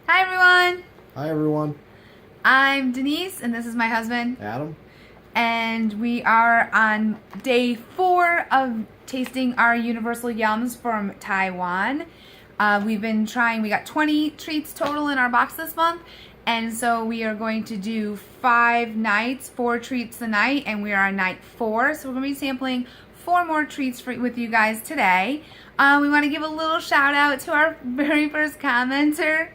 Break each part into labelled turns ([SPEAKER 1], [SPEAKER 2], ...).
[SPEAKER 1] Hi everyone!
[SPEAKER 2] Hi everyone.
[SPEAKER 1] I'm Denise and this is my husband.
[SPEAKER 2] Adam.
[SPEAKER 1] And we are on day 4 of tasting our universal yums from Taiwan. We've been trying, we got 20 treats total in our box this month. And so we are going to do 5 nights, 4 treats a night, and we are on night 4. So we're going to be sampling 4 more treats with you guys today. We want to give a little shout out to our very first commenter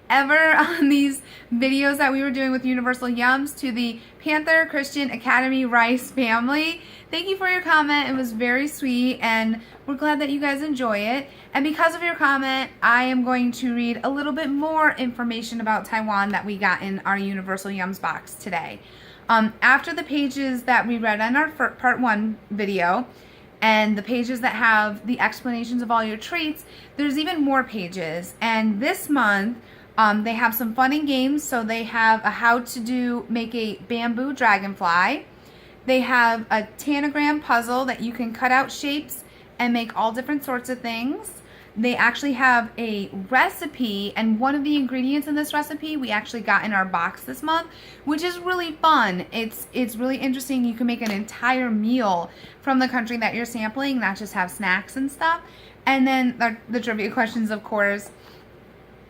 [SPEAKER 1] ever on these videos that we were doing with Universal Yums, to the Panther Christian Academy Rice family. Thank you for your comment. It was very sweet and we're glad that you guys enjoy it. And because of your comment, I am going to read a little bit more information about Taiwan that we got in our Universal Yums box today. After the pages that we read on our part 1 video, and the pages that have the explanations of all your treats, there's even more pages. And this month, they have some fun and games. So they have a how to make a bamboo dragonfly. They have a tanagram puzzle that you can cut out shapes and make all different sorts of things. They actually have a recipe, and one of the ingredients in this recipe we actually got in our box this month, which is really fun. It's really interesting. You can make an entire meal from the country that you're sampling, not just have snacks and stuff. And then the trivia questions, of course.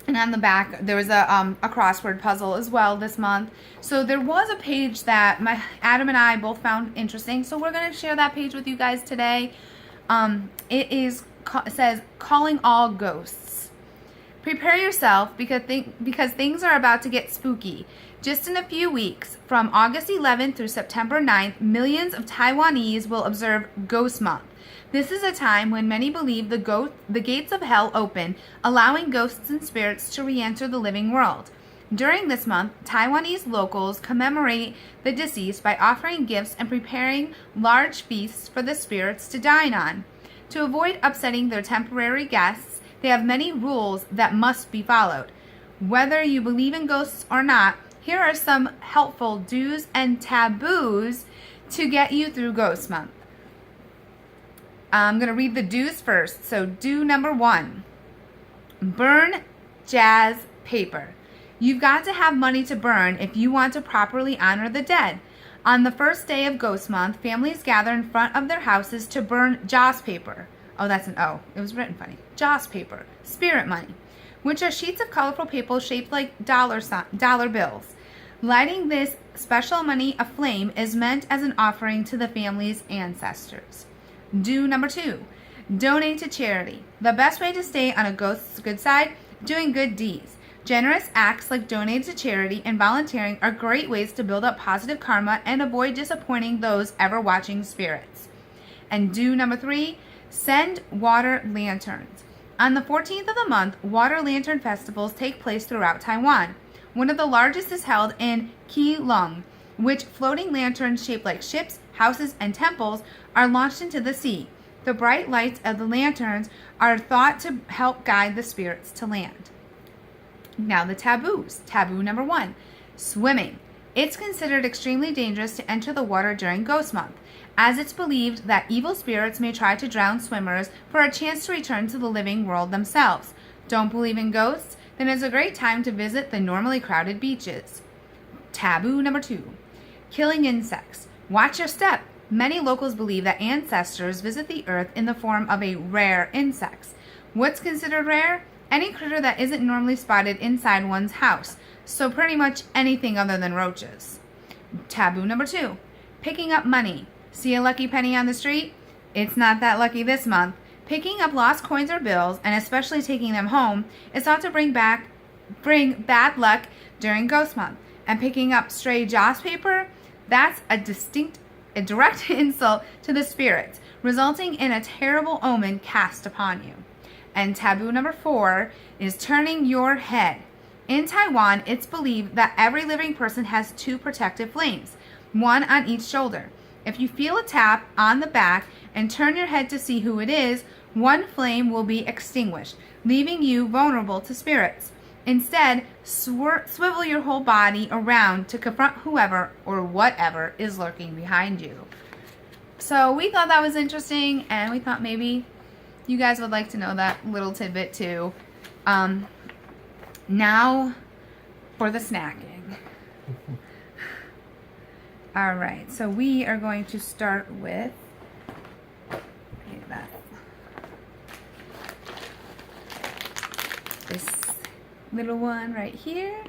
[SPEAKER 1] And on the back, there was a crossword puzzle as well this month. So there was a page that Adam and I both found interesting. So we're going to share that page with you guys today. It says, calling all ghosts. Prepare yourself because things are about to get spooky. Just in a few weeks, from August 11th through September 9th, millions of Taiwanese will observe Ghost Month. This is a time when many believe the gates of hell open, allowing ghosts and spirits to re-enter the living world. During this month, Taiwanese locals commemorate the deceased by offering gifts and preparing large feasts for the spirits to dine on. To avoid upsetting their temporary guests, they have many rules that must be followed. Whether you believe in ghosts or not, here are some helpful do's and taboos to get you through Ghost Month. I'm going to read the do's first. So do number 1, burn jazz paper. You've got to have money to burn if you want to properly honor the dead. On the first day of Ghost Month, families gather in front of their houses to burn joss paper. Oh, that's an O. It was written funny. Joss paper, spirit money, which are sheets of colorful paper shaped like dollar bills. Lighting this special money aflame is meant as an offering to the family's ancestors. Do number 2, donate to charity. The best way to stay on a ghost's good side, doing good deeds. Generous acts like donating to charity and volunteering are great ways to build up positive karma and avoid disappointing those ever watching spirits. And do number 3, send water lanterns. On the 14th of the month, water lantern festivals take place throughout Taiwan. One of the largest is held in Keelung, which floating lanterns shaped like ships, houses, and temples are launched into the sea. The bright lights of the lanterns are thought to help guide the spirits to land. Now the taboos. Taboo number 1, swimming. It's considered extremely dangerous to enter the water during Ghost Month, as it's believed that evil spirits may try to drown swimmers for a chance to return to the living world themselves. Don't believe in ghosts? Then it's a great time to visit the normally crowded beaches. Taboo number 2, killing insects. Watch your step. Many locals believe that ancestors visit the earth in the form of a rare insects. What's considered rare? Any critter that isn't normally spotted inside one's house. So pretty much anything other than roaches. Taboo number 2, picking up money. See a lucky penny on the street? It's not that lucky this month. Picking up lost coins or bills, and especially taking them home, is thought to bring bad luck during Ghost Month. And picking up stray joss paper, that's a direct insult to the spirits, resulting in a terrible omen cast upon you. And taboo number 4 is turning your head. In Taiwan, it's believed that every living person has 2 protective flames, one on each shoulder. If you feel a tap on the back and turn your head to see who it is, one flame will be extinguished, leaving you vulnerable to spirits. Instead, swivel your whole body around to confront whoever or whatever is lurking behind you. So we thought that was interesting, and we thought maybe you guys would like to know that little tidbit too. Now for the snacking. All right, so we are going to start with this little one right here.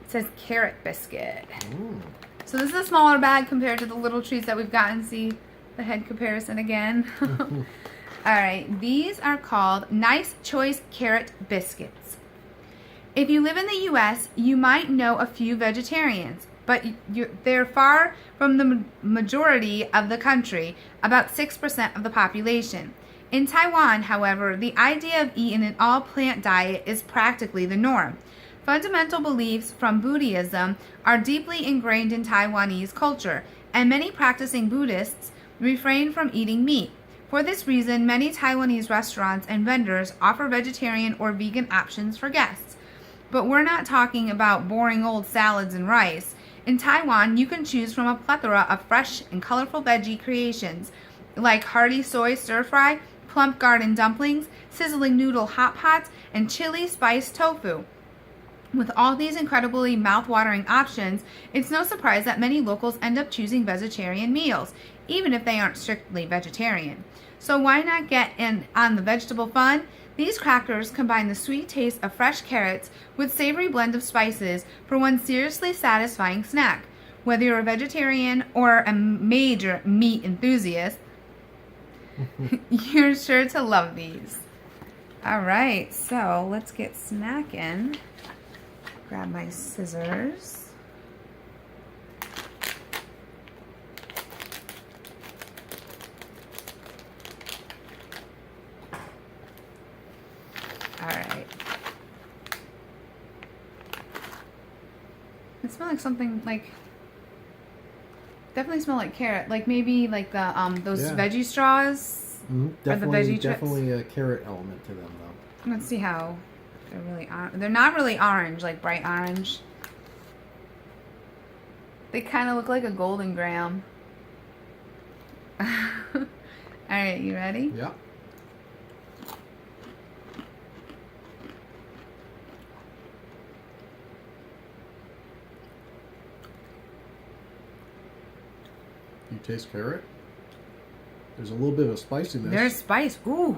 [SPEAKER 1] It says carrot biscuit. Ooh. So this is a smaller bag compared to the little treats that we've gotten. See the head comparison again. All right, these are called Nice Choice Carrot Biscuits. If you live in the U.S., you might know a few vegetarians, but they're far from the majority of the country, about 6% of the population. In Taiwan, however, the idea of eating an all-plant diet is practically the norm. Fundamental beliefs from Buddhism are deeply ingrained in Taiwanese culture, and many practicing Buddhists refrain from eating meat. For this reason, many Taiwanese restaurants and vendors offer vegetarian or vegan options for guests. But we're not talking about boring old salads and rice. In Taiwan, you can choose from a plethora of fresh and colorful veggie creations, like hearty soy stir-fry, plump garden dumplings, sizzling noodle hot pots, and chili spiced tofu. With all these incredibly mouth-watering options, it's no surprise that many locals end up choosing vegetarian meals, even if they aren't strictly vegetarian. So why not get in on the vegetable fun? These crackers combine the sweet taste of fresh carrots with savory blend of spices for one seriously satisfying snack. Whether you're a vegetarian or a major meat enthusiast, you're sure to love these. All right, so let's get snacking. Grab my scissors. All right. It smells like something like, definitely smell like carrot, like maybe like the those veggie straws or the veggie chips.
[SPEAKER 2] Definitely a carrot element to them though.
[SPEAKER 1] Let's see how they're not really orange, like bright orange. They kind of look like a golden graham. All right, you ready?
[SPEAKER 2] Yeah. You taste carrot? There's a little bit of spiciness.
[SPEAKER 1] There's spice. Ooh.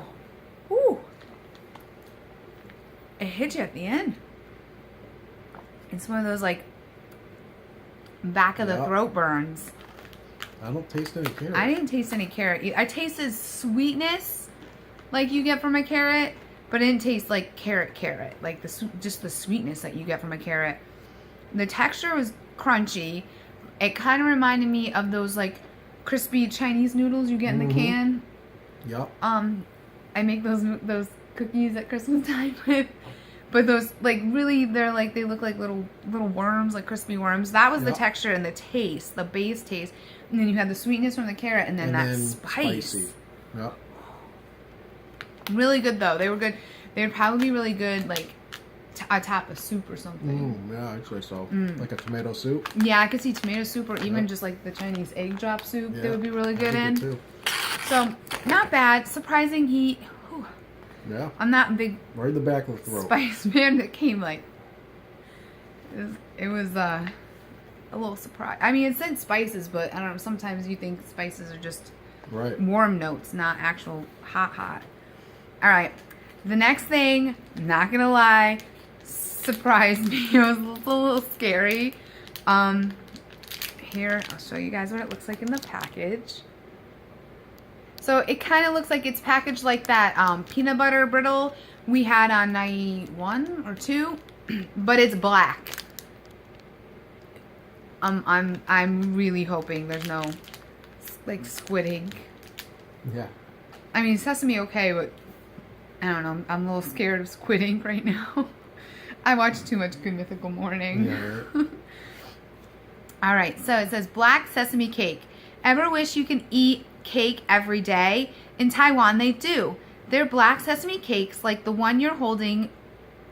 [SPEAKER 1] Ooh. It hits you at the end. It's one of those like back of the throat burns.
[SPEAKER 2] I don't taste any carrot.
[SPEAKER 1] I didn't taste any carrot. I tasted sweetness like you get from a carrot, but it didn't taste like carrot. Like just the sweetness that you get from a carrot. The texture was crunchy. It kind of reminded me of those like crispy Chinese noodles you get in the can.
[SPEAKER 2] Yep.
[SPEAKER 1] I make those cookies at Christmas time with, but those like really they look like little worms, like crispy worms. That was the texture and the taste, the base taste, and then you had the sweetness from the carrot, and then spice.
[SPEAKER 2] Spicy. Yep.
[SPEAKER 1] Really good though. They were good. They would probably be really good like atop a soup or something.
[SPEAKER 2] Yeah, actually so. Like a tomato soup.
[SPEAKER 1] Yeah, I could see tomato soup or even just like the Chinese egg drop soup. They would be really good in.
[SPEAKER 2] Too.
[SPEAKER 1] So not bad. Surprising heat. Whew.
[SPEAKER 2] Yeah.
[SPEAKER 1] I'm not a big
[SPEAKER 2] right in the back of the throat.
[SPEAKER 1] Spice man that came like it was a little surprise. I mean, it said spices, but I don't know. Sometimes you think spices are just warm notes, not actual hot. All right. The next thing, not gonna lie, surprised me. It was a little scary. Here, I'll show you guys what it looks like in the package. So it kind of looks like it's packaged like that peanut butter brittle we had on night 1 or 2, but it's black. I'm really hoping there's no like squid ink.
[SPEAKER 2] Yeah.
[SPEAKER 1] I mean, sesame okay, but I don't know. I'm a little scared of squid ink right now. I watch too much Good Mythical Morning.
[SPEAKER 2] Yeah.
[SPEAKER 1] All right, so it says black sesame cake. Ever wish you can eat cake every day? In Taiwan, they do. Their black sesame cakes, like the one you're holding,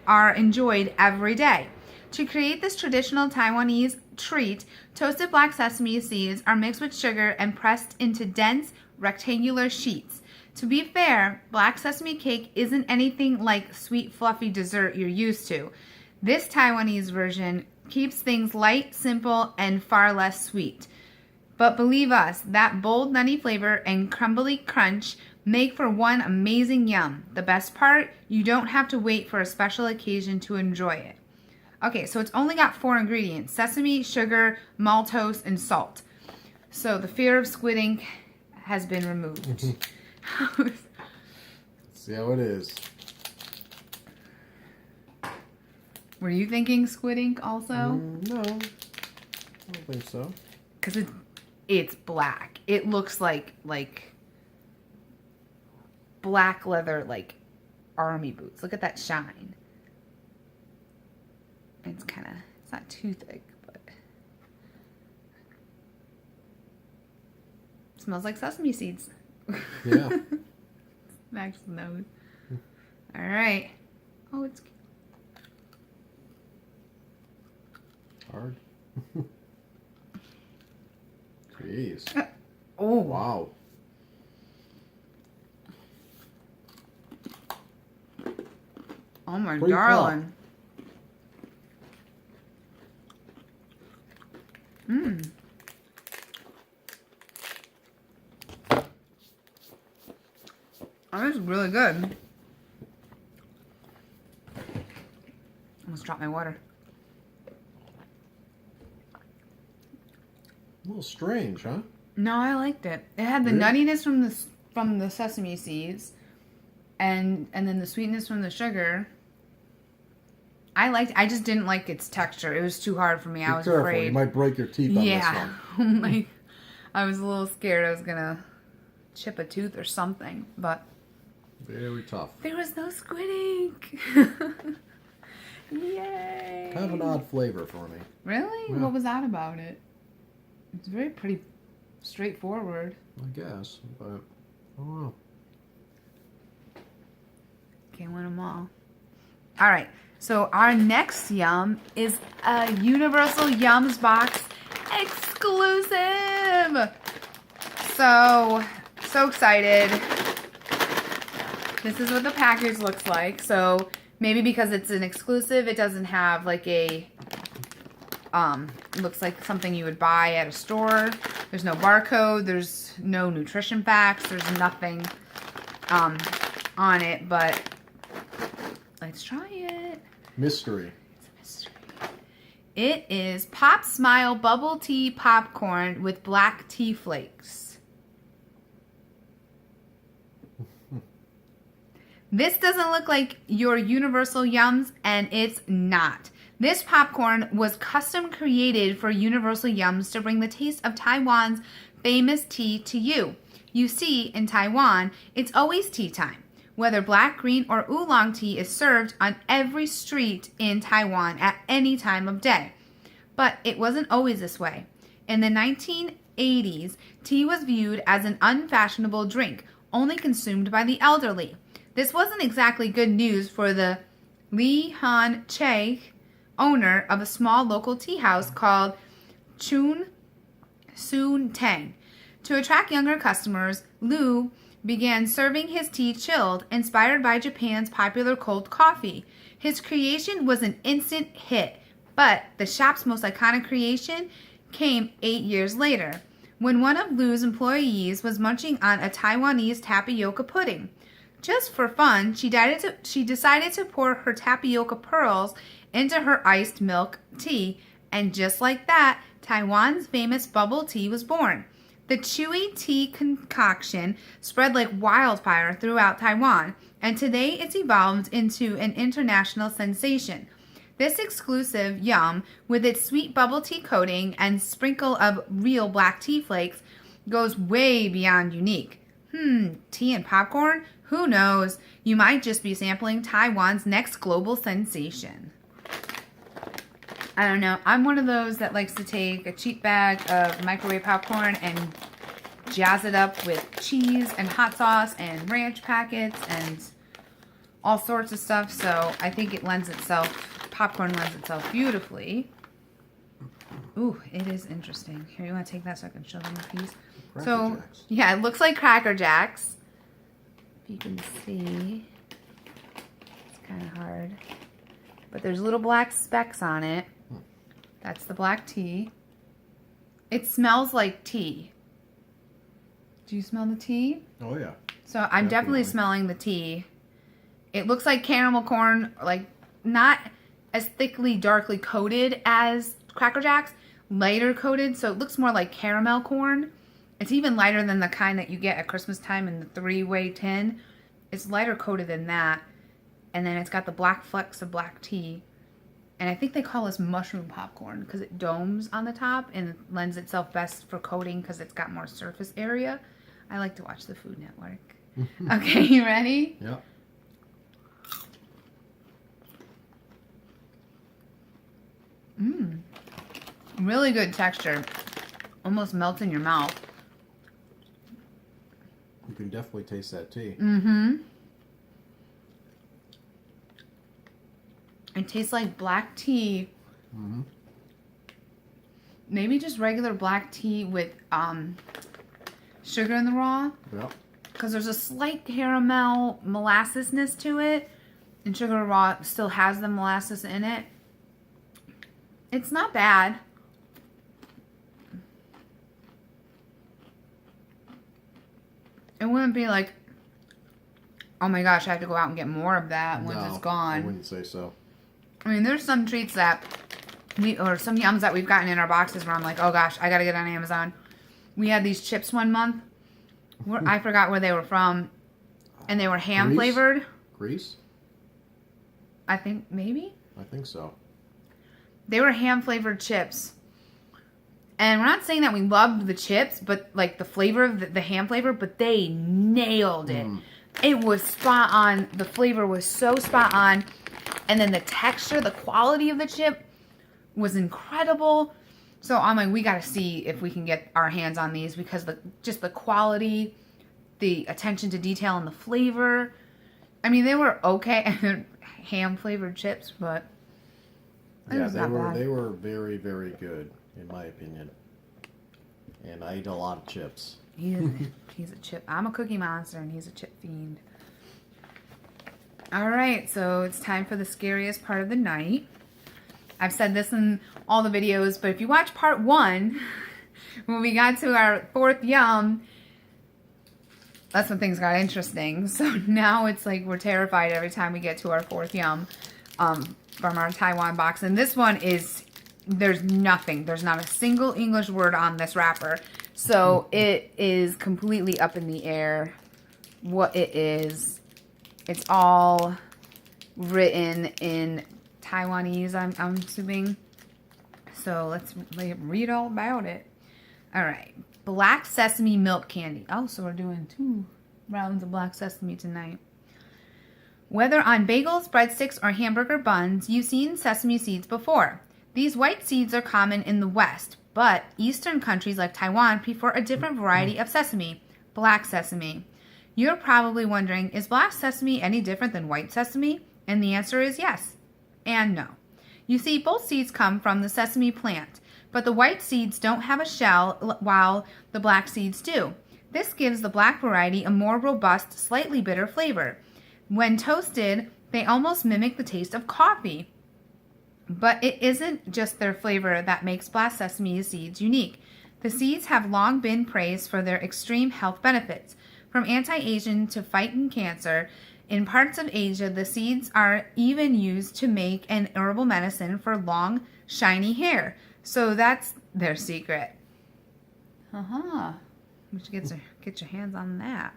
[SPEAKER 1] are enjoyed every day. To create this traditional Taiwanese treat, toasted black sesame seeds are mixed with sugar and pressed into dense rectangular sheets. To be fair, black sesame cake isn't anything like sweet fluffy dessert you're used to. This Taiwanese version keeps things light, simple, and far less sweet. But believe us, that bold nutty flavor and crumbly crunch make for one amazing yum. The best part, you don't have to wait for a special occasion to enjoy it. Okay, so it's only got 4 ingredients: sesame, sugar, maltose, and salt. So the fear of squid ink has been removed.
[SPEAKER 2] Let's see how it is.
[SPEAKER 1] Were you thinking squid ink also?
[SPEAKER 2] No, I don't think so.
[SPEAKER 1] Because it's black. It looks like black leather, like army boots. Look at that shine. It's it's not too thick, but it smells like sesame seeds.
[SPEAKER 2] Yeah.
[SPEAKER 1] Max nose. All right. Oh, it's
[SPEAKER 2] hard. Jeez.
[SPEAKER 1] oh
[SPEAKER 2] Wow.
[SPEAKER 1] Oh my
[SPEAKER 2] Pretty
[SPEAKER 1] darling. Mmm. Oh, this is really good. Almost dropped my water.
[SPEAKER 2] A little strange, huh?
[SPEAKER 1] No, I liked it. It had the
[SPEAKER 2] Really?
[SPEAKER 1] nuttiness from the sesame seeds, and then the sweetness from the sugar. I just didn't like its texture. It was too hard for me. I was
[SPEAKER 2] Be careful.
[SPEAKER 1] afraid.
[SPEAKER 2] You might break your teeth on this
[SPEAKER 1] Yeah.
[SPEAKER 2] one.
[SPEAKER 1] Like, I was a little scared I was gonna chip a tooth or something, but
[SPEAKER 2] Very tough.
[SPEAKER 1] there was no squid ink. Yay!
[SPEAKER 2] Kind of an odd flavor for me.
[SPEAKER 1] Really?
[SPEAKER 2] Yeah.
[SPEAKER 1] What was that about it? It's very pretty straightforward.
[SPEAKER 2] I guess, but I don't know.
[SPEAKER 1] Can't win them all. All right. So our next yum is a Universal Yums box exclusive. So excited. This is what the package looks like. So maybe because it's an exclusive, it doesn't have like a, it looks like something you would buy at a store. There's no barcode. There's no nutrition facts. There's nothing on it, but let's try it.
[SPEAKER 2] Mystery.
[SPEAKER 1] It's a mystery. It is Pop Smile Bubble Tea Popcorn with black tea flakes. This doesn't look like your Universal Yums, and it's not. This popcorn was custom created for Universal Yums to bring the taste of Taiwan's famous tea to you. You see, in Taiwan, it's always tea time. Whether black, green, or oolong tea is served on every street in Taiwan at any time of day. But it wasn't always this way. In the 1980s, tea was viewed as an unfashionable drink, only consumed by the elderly. This wasn't exactly good news for the Li Han Che, owner of a small local tea house called Chun Soon Tang. To attract younger customers, Lu began serving his tea chilled, inspired by Japan's popular cold coffee. His creation was an instant hit, but the shop's most iconic creation came 8 years later, when one of Lu's employees was munching on a Taiwanese tapioca pudding. Just for fun, she decided to pour her tapioca pearls into her iced milk tea, and just like that, Taiwan's famous bubble tea was born. The chewy tea concoction spread like wildfire throughout Taiwan, and today it's evolved into an international sensation. This exclusive yum, with its sweet bubble tea coating and sprinkle of real black tea flakes, goes way beyond unique. Tea and popcorn? Who knows? You might just be sampling Taiwan's next global sensation. I don't know. I'm one of those that likes to take a cheap bag of microwave popcorn and jazz it up with cheese and hot sauce and ranch packets and all sorts of stuff. So I think it lends itself, popcorn lends itself beautifully. Ooh, it is interesting. Here, you want to take that so I can show them a piece?
[SPEAKER 2] Cracker
[SPEAKER 1] So,
[SPEAKER 2] Jacks.
[SPEAKER 1] yeah, it looks like Cracker Jacks. if you can see. It's kind of hard. But there's little black specks on it. That's the black tea. It smells like tea. Do you smell the tea?
[SPEAKER 2] Oh, yeah.
[SPEAKER 1] So I'm definitely smelling the tea. It looks like caramel corn, like not as thickly, darkly coated as Cracker Jacks, lighter coated, so it looks more like caramel corn. It's even lighter than the kind that you get at Christmas time in the 3-way tin. It's lighter coated than that. And then it's got the black flecks of black tea. And I think they call this mushroom popcorn because it domes on the top and lends itself best for coating because it's got more surface area. I like to watch the Food Network. Okay, you ready?
[SPEAKER 2] Yeah.
[SPEAKER 1] Mmm. Really good texture. Almost melts in your mouth.
[SPEAKER 2] You can definitely taste that tea.
[SPEAKER 1] Mm-hmm. It tastes like black tea.
[SPEAKER 2] Mm-hmm.
[SPEAKER 1] Maybe just regular black tea with sugar in the raw.
[SPEAKER 2] Yeah.
[SPEAKER 1] Because there's a slight caramel molassesness to it. And sugar raw still has the molasses in it. It's not bad. It wouldn't be like, oh my gosh, I have to go out and get more of that once it's gone.
[SPEAKER 2] I wouldn't say so.
[SPEAKER 1] I mean, there's some treats that or some yums that we've gotten in our boxes where I'm like, oh gosh, I gotta get on Amazon. We had these chips one month. I forgot where they were from. And they were ham flavored.
[SPEAKER 2] Greece?
[SPEAKER 1] I think, maybe?
[SPEAKER 2] I think so.
[SPEAKER 1] They were ham flavored chips. And we're not saying that we loved the chips, but like the flavor of the ham flavor, but they nailed it. It was spot on. The flavor was so spot on. And then the texture, the quality of the chip was incredible. So I'm like, we got to see if we can get our hands on these because just the quality, the attention to detail, and the flavor. I mean, they were okay. Ham flavored chips, but
[SPEAKER 2] yeah, they were very, very good in my opinion. And I eat a lot of chips.
[SPEAKER 1] He's a chip. I'm a cookie monster, and he's a chip fiend. All right, so it's time for the scariest part of the night. I've said this in all the videos, but if you watch part 1, when we got to our 4th yum, that's when things got interesting. So now it's like we're terrified every time we get to our 4th yum from our Taiwan box. And this one is, there's nothing. There's not a single English word on this wrapper. So it is completely up in the air what it is. It's all written in Taiwanese, I'm assuming. So let's read all about it. All right. Black sesame milk candy. Oh, so we're doing 2 rounds of black sesame tonight. Whether on bagels, breadsticks, or hamburger buns, you've seen sesame seeds before. These white seeds are common in the West, but Eastern countries like Taiwan prefer a different variety of sesame, black sesame. You're probably wondering, is black sesame any different than white sesame? And the answer is yes and no. You see, both seeds come from the sesame plant, but the white seeds don't have a shell while the black seeds do. This gives the black variety a more robust, slightly bitter flavor. When toasted, they almost mimic the taste of coffee. But it isn't just their flavor that makes black sesame seeds unique. The seeds have long been praised for their extreme health benefits. From anti-aging to fighting cancer, in parts of Asia, the seeds are even used to make an herbal medicine for long, shiny hair. So that's their secret. You should get your hands on that.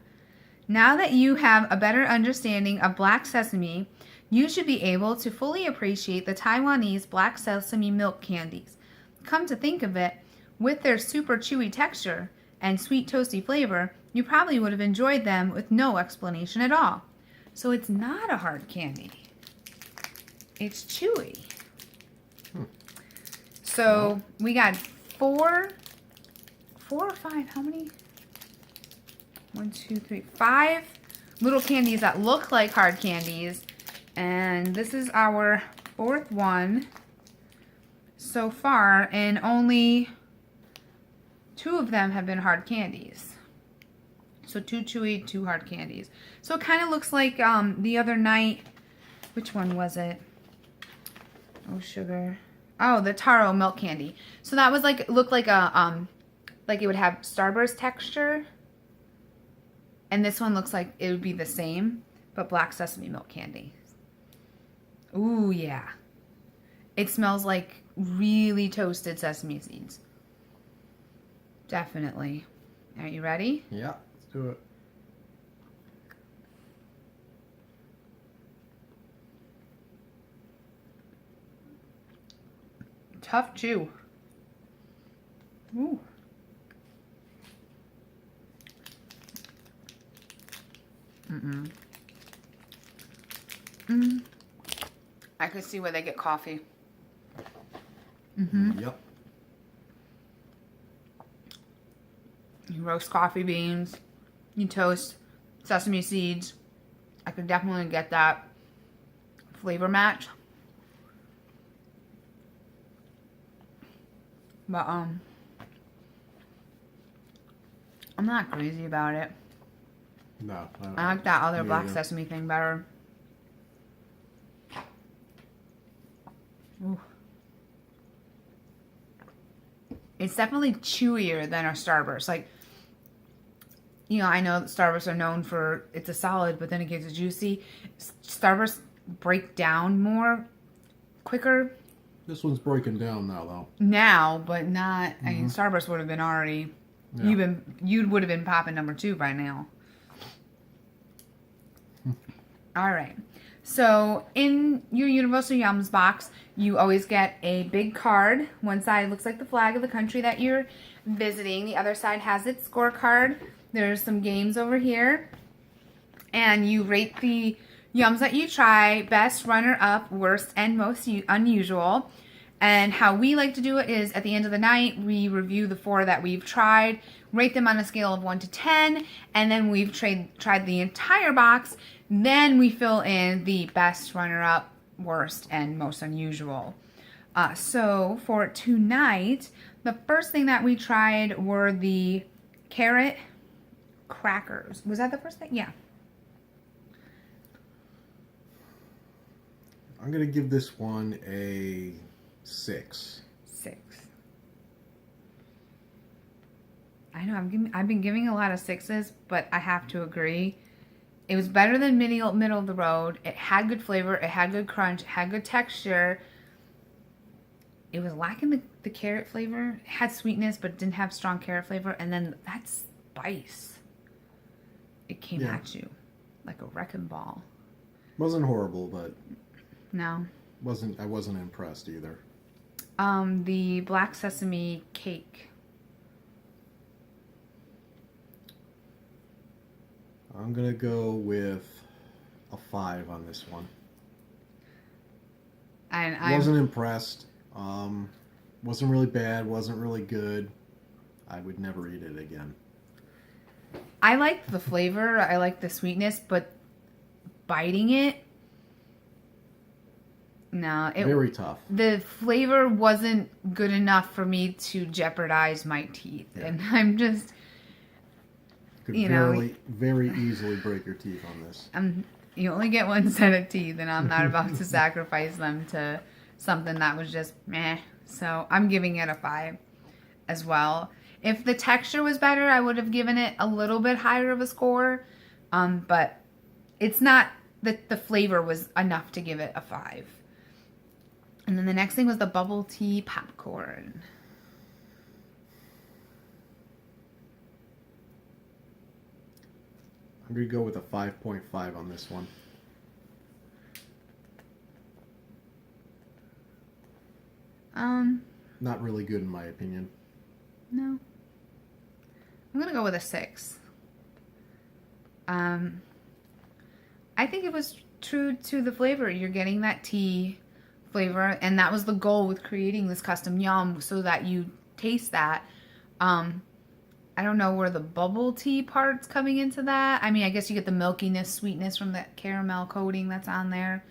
[SPEAKER 1] Now that you have a better understanding of black sesame, you should be able to fully appreciate the Taiwanese black sesame milk candies. Come to think of it, with their super chewy texture and sweet toasty flavor, you probably would have enjoyed them with no explanation at all. So it's not a hard candy. It's chewy. So we got 4 or 5, how many? 1, 2, 3, 5 little candies that look like hard candies. And this is our 4th one so far, and only 2 of them have been hard candies. So 2 chewy, 2 hard candies. So it kind of looks like the other night. Which one was it? Oh, sugar. Oh, the taro milk candy. So that was like, looked like a, like it would have Starburst texture. And this one looks like it would be the same, but black sesame milk candy. Ooh, yeah. It smells like really toasted sesame seeds. Definitely. Are you ready?
[SPEAKER 2] Yeah, let's do it.
[SPEAKER 1] Tough chew. Ooh. I could see where they get coffee.
[SPEAKER 2] Yep.
[SPEAKER 1] You roast coffee beans. You toast sesame seeds. I could definitely get that flavor match. But I'm not crazy about it.
[SPEAKER 2] No.
[SPEAKER 1] I like that other black sesame thing better. Ooh. It's definitely chewier than our Starburst. Like, you know, I know that Starburst are known for it's a solid, but then it gets juicy. Starburst break down more quicker.
[SPEAKER 2] This one's breaking down now, though.
[SPEAKER 1] Now, but not. I mean, Starburst would have been already. Yeah. You would have been popping number 2 by now. All right. So in your Universal Yums box, you always get a big card. One side looks like the flag of the country that you're visiting. The other side has its scorecard. There's some games over here. And you rate the Yums that you try, best, runner-up, worst, and most unusual. And how we like to do it is at the end of the night, we review the 4 that we've tried, rate them on a scale of 1 to 10, and then we've tried the entire box. Then we fill in the best, runner-up, worst, and most unusual. So for tonight, the first thing that we tried were the carrot crackers. Was that the first thing? Yeah.
[SPEAKER 2] I'm going to give this one a 6.
[SPEAKER 1] 6. I know I've been giving a lot of 6s, but I have to agree. It was better than middle of the road. It had good flavor. It had good crunch. It had good texture. It was lacking the carrot flavor. It had sweetness, but it didn't have strong carrot flavor. And then that spice. It came at you like a wrecking ball.
[SPEAKER 2] Wasn't horrible, but
[SPEAKER 1] no.
[SPEAKER 2] I wasn't impressed either.
[SPEAKER 1] The black sesame cake.
[SPEAKER 2] I'm going to go with a 5 on this one.
[SPEAKER 1] And
[SPEAKER 2] I wasn't impressed. Wasn't really bad. Wasn't really good. I would never eat it again.
[SPEAKER 1] I liked the flavor. I liked the sweetness, but biting it, no.
[SPEAKER 2] Very tough.
[SPEAKER 1] The flavor wasn't good enough for me to jeopardize my teeth. Yeah. And I'm just...
[SPEAKER 2] Could very easily break your teeth on this.
[SPEAKER 1] You only get one set of teeth, and I'm not about to sacrifice them to something that was just meh. So I'm giving it a 5 as well. If the texture was better, I would have given it a little bit higher of a score. But it's not that the flavor was enough to give it a 5. And then the next thing was the bubble tea popcorn.
[SPEAKER 2] I'm going to go with a 5.5 on this one. Not really good in my opinion.
[SPEAKER 1] No. I'm going to go with a 6. I think it was true to the flavor. You're getting that tea flavor, and that was the goal with creating this custom yum, so that you taste that. I don't know where the bubble tea part's coming into that. I mean, I guess you get the milkiness, sweetness from that caramel coating that's on there.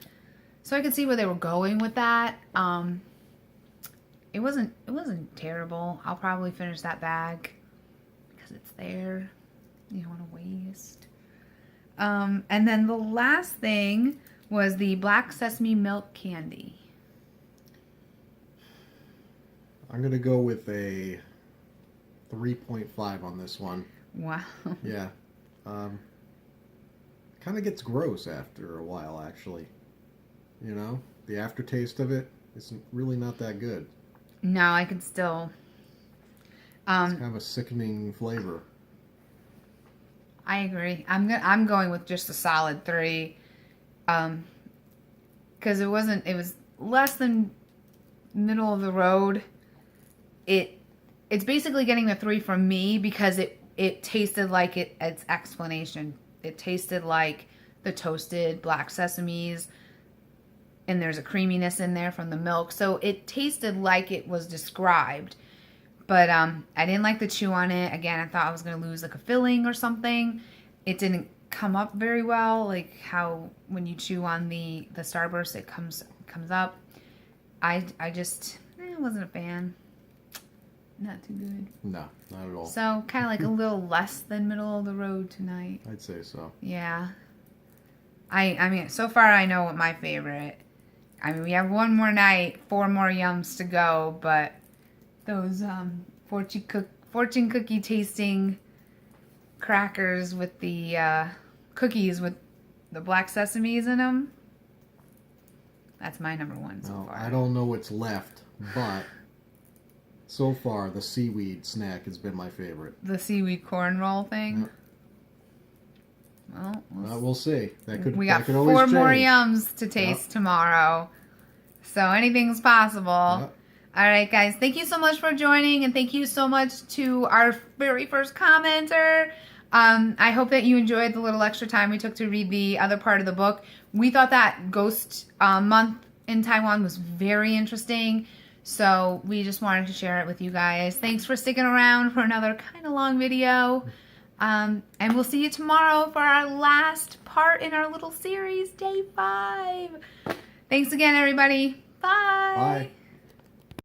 [SPEAKER 1] So I could see where they were going with that. It wasn't terrible. I'll probably finish that bag because it's there. You don't want to waste. And then the last thing was the black sesame milk candy.
[SPEAKER 2] I'm going to go with a 3.5 on this one.
[SPEAKER 1] Wow.
[SPEAKER 2] Yeah. Kind of gets gross after a while, actually. You know, the aftertaste of it is really not that good.
[SPEAKER 1] No, I could still.
[SPEAKER 2] It's kind of a sickening flavor.
[SPEAKER 1] I agree. I'm going with just a solid 3. Because it was less than middle of the road. It's basically getting the 3 from me because it tasted like its explanation. It tasted like the toasted black sesames, and there's a creaminess in there from the milk. So it tasted like it was described. But I didn't like the chew on it. Again, I thought I was going to lose like a filling or something. It didn't come up very well, like how when you chew on the Starburst, it comes up. I just wasn't a fan. Not too good.
[SPEAKER 2] No, not at all.
[SPEAKER 1] So kind of like a little less than middle of the road tonight.
[SPEAKER 2] I'd say so.
[SPEAKER 1] Yeah. I mean, so far I know what my favorite. I mean, we have one more night, 4 more yums to go, but those fortune cookie tasting crackers with the cookies with the black sesames in them. That's my number 1 so far.
[SPEAKER 2] I don't know what's left, but so far the seaweed snack has been my favorite.
[SPEAKER 1] The seaweed corn roll thing.
[SPEAKER 2] Well, we'll see.
[SPEAKER 1] We got 4 more yums to taste tomorrow, so anything's possible. All right, guys. Thank you so much for joining, and thank you so much to our very first commenter. I hope that you enjoyed the little extra time we took to read the other part of the book. We thought that Ghost Month in Taiwan was very interesting, so we just wanted to share it with you guys. Thanks for sticking around for another kind of long video. And we'll see you tomorrow for our last part in our little series, Day 5. Thanks again, everybody. Bye.
[SPEAKER 2] Bye.